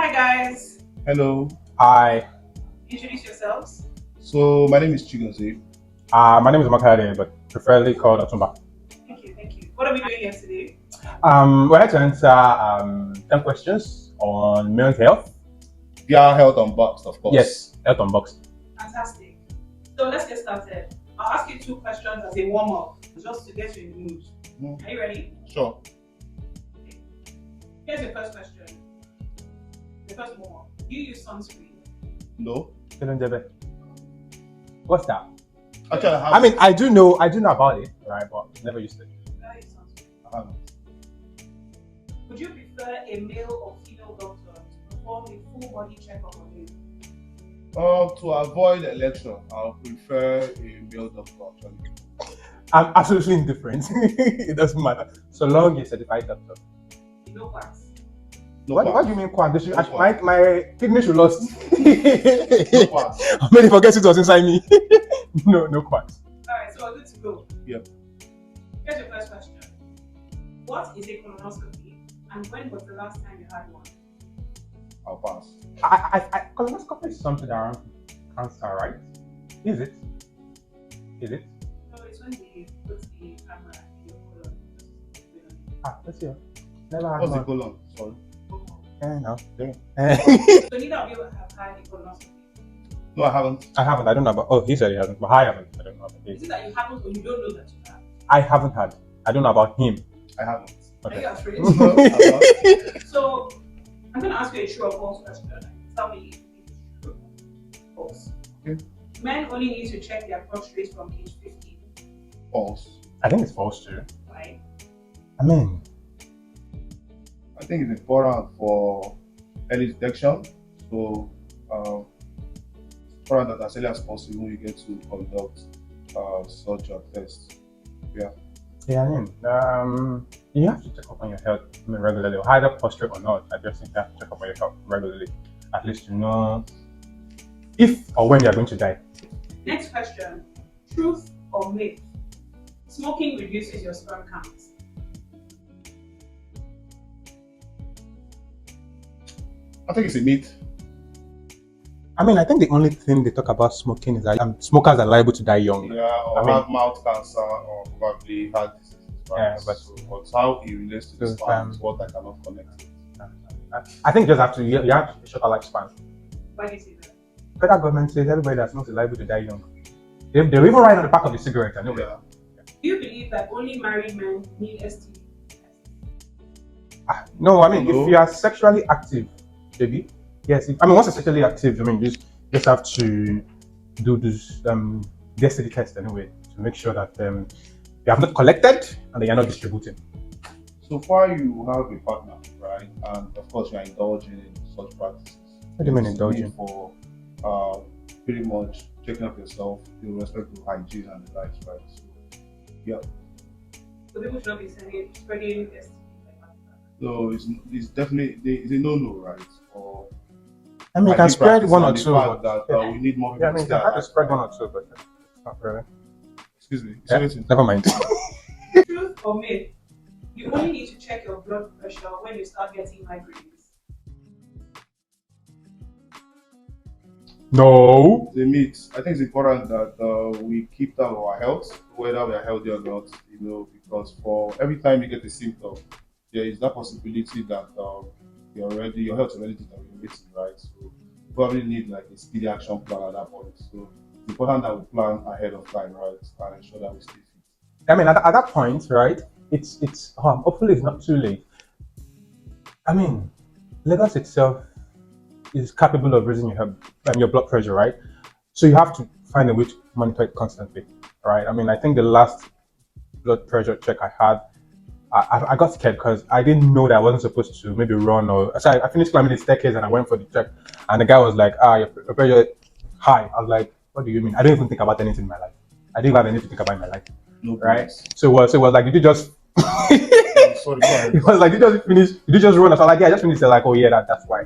Hi guys. Hello. Hi. Introduce yourselves. So my name is Chigozie. My name is Kayode, but preferably called Otumba. Thank you. What are we doing here today? We're here to answer 10 questions on men's health. Yeah, Health Unboxed, of course. Yes, Health Unboxed. Fantastic. So let's get started. I'll ask you 2 questions as a warm-up, just to get you in the mood. Are you ready? Sure. Okay. Here's your first question. The first warm-up. Do you use sunscreen? No. What's that? Actually, I have. I do know about it, right? But never used it. I use sunscreen. I haven't. Would you prefer a male or female doctor to perform a full body checkup on you? To avoid election, I'll prefer a male doctor actually. I'm absolutely indifferent. It doesn't matter. So long you're a certified doctor. No quacks. No What quacks. do you mean quack? They should, No quack. my kidney should lost. No quacks. How many forget it was inside me? No quacks. Alright, so we're good to go. Yep. Here's your first question. What is a colonoscopy and when was the last time you had one? I'll pass. Colonoscopy is something around cancer, right? Is it? No, it's when they put the camera in your colon. Let's see. Never had What's the one. colon? Sorry. No. So neither of you have had a colonoscopy. No, I haven't. I haven't. I don't know about. Oh, he said he hasn't, but I haven't. I don't know about Is him. it that you haven't or you don't know that you have? I haven't had. I don't know about him. I haven't. Are you afraid? No, I'm not. So I'm going to ask you a true or false question. Tell me if it's true or false. Okay. Men only need to check their prostate from age 15. False. I think it's false too. Right? I mean, I think it's important for early detection. So, it's important that as early as possible you get to conduct such a test. Yeah. yeah, you have to check up on your health regularly, either prostate or not. I just think you have to check up on your health regularly, at least to know if or when you are going to die. Next question. Truth or myth? Smoking reduces your sperm count. I think it's a myth. I think the only thing they talk about smoking is that smokers are liable to die young. Yeah, or have mouth cancer or probably heart diseases. Right? Yeah, but how it relates to the So, sperm is what I cannot connect. I think you have to a shorter lifespan. Why do you say that? Federal government says everybody that smokes is liable to die young. They even write on the back of the cigarette. I know that. Yeah. Do you believe that only married men need STD tests? No, No. if you are sexually active, baby, yes. Once you're sexually active, you just have to do this STD test anyway to make sure that you have not collected and that you're not distributing. So far, you have a partner, right? And of course, you are indulging in such practices. What do you mean It's indulging? need for pretty much checking up yourself with respect to hygiene and the likes, right? So, yeah. So people should not be spreading STD like that. So it's definitely it's a no-no, right? Or you can spread one or two. That we need more people. You can try to spread one or two, but not really. Excuse me. Yeah, never mind. Truth or myth? You only need to check your blood pressure when you start getting migraines. No. The myth. I think it's important that we keep that of our health, whether we are healthy or not. Because for every time you get a symptom, there is that possibility that your health already deteriorating, right? So you probably need like a speedy action plan at that point. So it's important that we plan ahead of time, right, and ensure that we stay fit. At that point, right? It's hopefully it's not too late. Lagos itself is capable of raising your blood pressure, right? So you have to find a way to monitor it constantly, right? I think the last blood pressure check I had, I got scared because I didn't know that I wasn't supposed to maybe run or. So I finished climbing the staircase and I went for the check, and the guy was like, your pressure high. I was like, what do you mean? I don't even think about anything in my life. I didn't have anything to think about in my life, No right? problems. So it was like, did you just? Sorry, go ahead. It was like, did you just run? I was like, yeah, I just finished. They're like, oh yeah, that's why.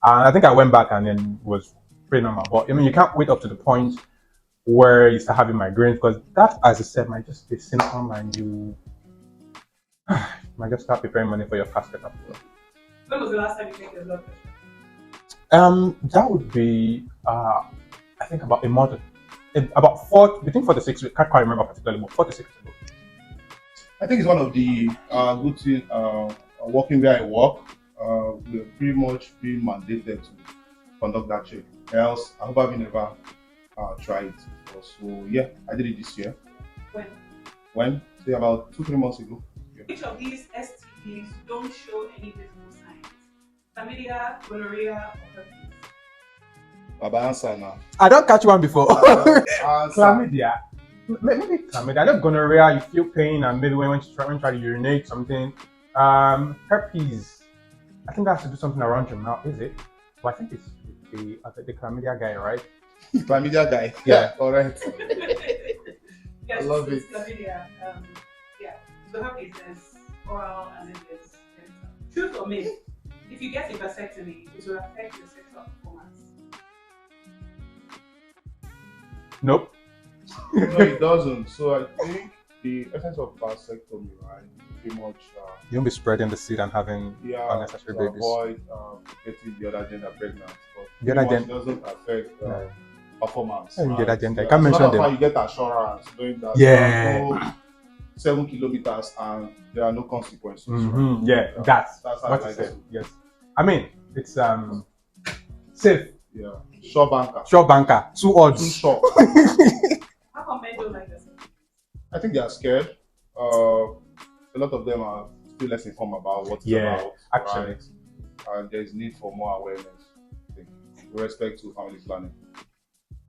And I think I went back and then was pretty normal. But you can't wait up to the point where you start having migraines because that, as I said, might just be a symptom and you might just start preparing money for your casket after. When was the last time you checked your blood pressure? That would be I think about a month, between 4 to 6 weeks. Can't quite remember particularly, but 4 to 6 weeks ago. I think it's one of the good things working where I work. We're pretty much being mandated to conduct that check. Else, I hope I've never tried it before. So yeah, I did it this year. When? Say about 2-3 months ago. Yeah. Which of these STDs don't show any visible signs? Chlamydia, gonorrhea, or herpes? Baba, answer now. I don't catch one before. Answer. Chlamydia. Maybe chlamydia. I know gonorrhea, you feel pain, and maybe when you try to urinate something. Herpes. I think that has to do something around your mouth, is it? Well, I think it's the chlamydia guy, right? Chlamydia guy. Yeah. Correct. Yes, I love it's it. chlamydia. Yeah. So herpes is oral and then there's genital. Truth or myth? If you get a vasectomy, it will affect your sexual performance. Nope. No, it doesn't. So I think the essence of vasectomy, right, pretty much You won't be spreading the seed and having unnecessary to babies. avoid getting the other gender pregnant. But The other pretty much doesn't affect No. performance. The other gender. Yeah. You can't mention so that's them. why you get assurance knowing that Yeah. you can go 7 kilometers and there are no consequences. Mm-hmm. Right? Yeah, that's how what I it like said. it. Yes. I mean, it's safe. Yeah. Sure banker. Sure banker. 2 Too odds. short. How come men don't like this? I think they are scared. A lot of them are still less informed about what it's about. actually. Right? And there is need for more awareness, I think, with respect to family planning.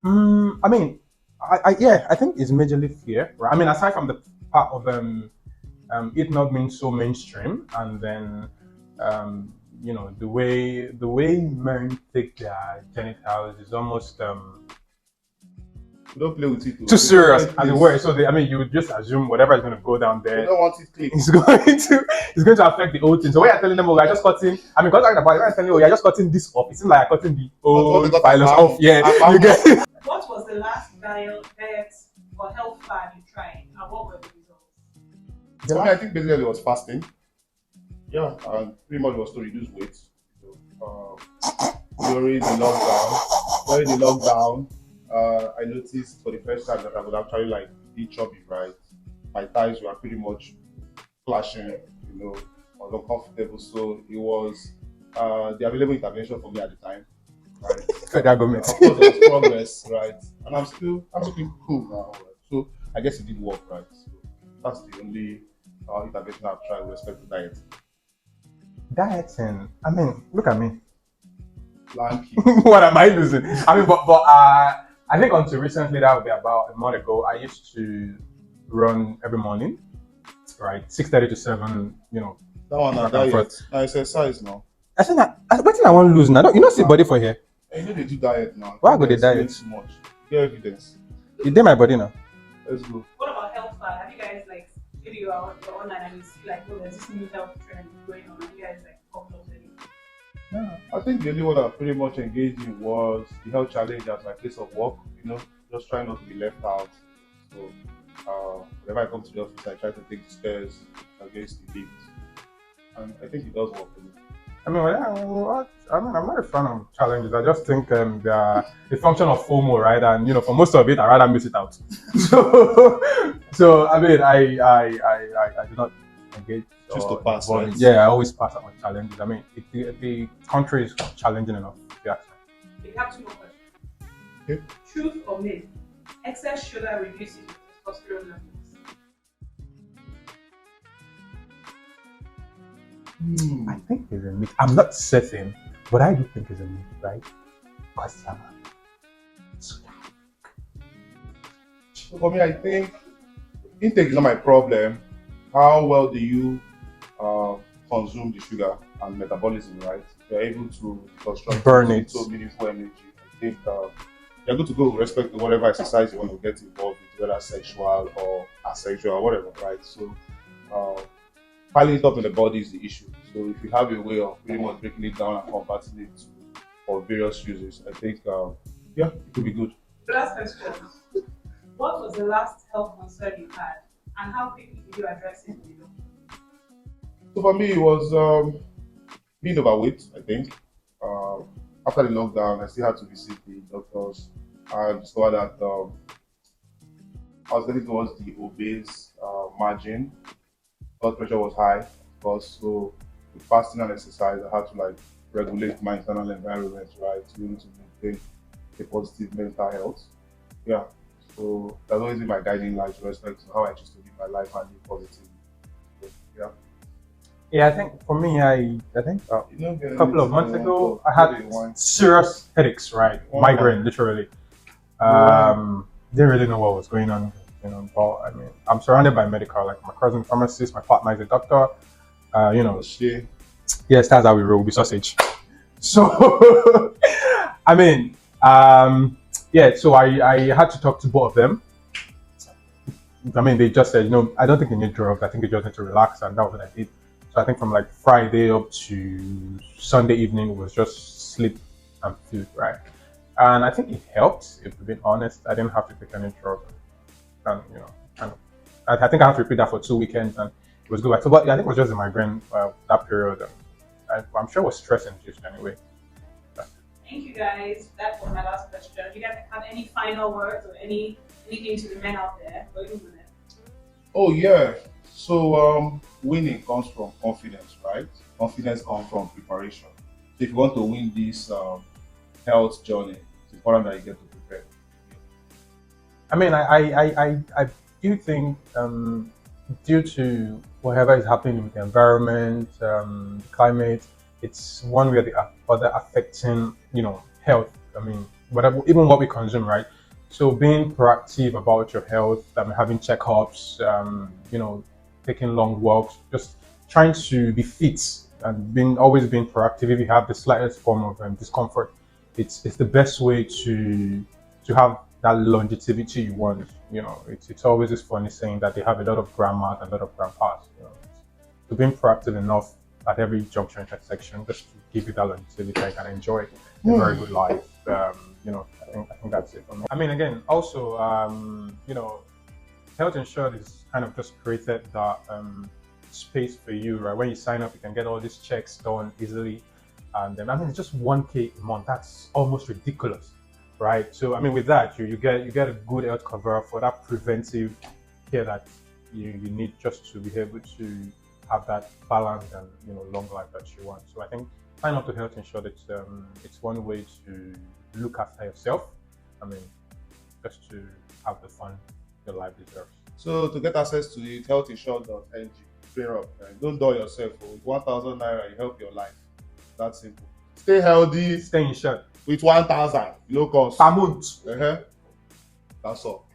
I mean, I think it's majorly fear, right? I mean, aside from the part of it not being so mainstream, and then the way men take their genitals is almost We don't play with it. too serious, as it were. Please. So you would just assume whatever is going to go down We there don't want it clean. it's going to affect the old thing. So when you're telling them, oh, we're just cutting, I mean, because talking about it, when you're telling them, oh, you're just cutting this off, it seems like you're cutting the old phylus off. Yeah, you get it. What was the last diet or health fad you tried, and what were the results? For me, I think basically it was fasting. Yeah, and pretty much was to reduce weight. So, during the lockdown, I noticed for the first time that I would actually be chubby, right? My thighs were pretty much clashing, I was uncomfortable. So it was the available intervention for me at the time, right? Federal government. Of course, there was progress, right? And I'm still cool now, right? So I guess it did work, right? So that's the only intervention I've tried with respect to diet. Dieting. I mean, look at me. Lanky. What am I losing? I mean, but I think until recently, that would be about a month ago, I used to run every morning, right? 6:30 to 7, That one, back and diet. forth. I exercise now. I said that. What thing I want to lose now? You don't see body for here. I know they do diet now. Why go they explain diet? too much. Get evidence. You did my body now. Let's go. What about health fad? Have you guys maybe you're online and you see oh, there's this new health trend going on, and you guys follow it? Yeah, I think the only one I pretty much engaged in was the health challenge at my place of work. Just trying not to be left out. So whenever I come to the office, I try to take the stairs against the lift, and I think it does work for me. I mean, I'm not a fan of challenges. I just think they are a function of FOMO, right? And for most of it, I rather miss it out. So I mean, I do not engage. Choose to pass, involve right? in- Yeah, I always pass on challenges. I mean, the country is challenging enough. Yeah. We have 2 more questions. Okay. Truth or myth? Excess sugar reduces your testosterone levels. I think it's a myth. I'm not certain, but I do think it's a myth, right? Because So for me, I think intake is not my problem. How well do you consume the sugar and metabolism, right? If you're able to construct Burn it. so meaningful energy, I think you're good to go with respect to whatever exercise you want to get involved with, whether sexual or asexual or whatever, right? So piling it up in the body is the issue. So if you have a way of pretty much breaking it down and converting it for various uses, I think it could be good. Last question. What was the last health concern you had, and how quickly did you address it? So for me, it was being overweight, I think. after the lockdown, I still had to visit the doctors. I discovered that I was getting towards the obese margin. Blood pressure was high, of course. So with fasting and exercise, I had to like regulate my internal environment, right, to be able to maintain a positive mental health. Yeah. So that's always been my guiding light with respect to how I choose to live my life and live positively. So, yeah. Yeah, I think for me, I think You know, a couple of months ago, I had serious headaches, right? Migraine, literally. Didn't really know what was going on, but I mean, I'm surrounded by medical, like my cousin pharmacist, my partner is a doctor. Shit. Yes, that's how we roll with sausage. So, I mean, yeah, so I had to talk to both of them. I mean, they just said, I don't think they need drugs. I think they just need to relax, and that was what I did. So I think from like Friday up to Sunday evening it was just sleep and food, right? And I think it helped. If we're being honest, I didn't have to take any drug, and kind of, I think I had to repeat that for 2 weekends, and it was good. So, but I think it was just a migraine that period. I'm sure it was stress induced anyway. Thank you guys. That was my last question. Do you guys have any final words or anything to the men out there? Oh yeah. So winning comes from confidence, right? Confidence comes from preparation. So if you want to win this health journey, it's important that you get to prepare. I mean, I do think due to whatever is happening with the environment, climate, it's one way or the other affecting, health. I mean, whatever, even what we consume, right? So being proactive about your health, having checkups, taking long walks, just trying to be fit and always being proactive. If you have the slightest form of discomfort, it's the best way to have that longevity you want. It's always this funny saying that they have a lot of grandmas and a lot of grandpas. So being proactive enough at every juncture intersection just to give you that longevity so you can enjoy a very good life. I think that's it for me. I mean, again, also, Health Insured is kind of just created that space for you, right? When you sign up, you can get all these checks done easily. And then, I mean, it's just 1K a month. That's almost ridiculous, right? So, I mean, with that, you get a good health cover for that preventive care that you need just to be able to have that balance and long life that you want. So I think sign up to Health Insured. It's one way to look after yourself. I mean, just to have the fun your life deserves. So to get access to it, HealthInsured.ng. Straight up, and don't dull yourself. With 1,000 naira, you help your life. That's simple. Stay healthy. Stay insured With 1,000 low cost per month. That's all.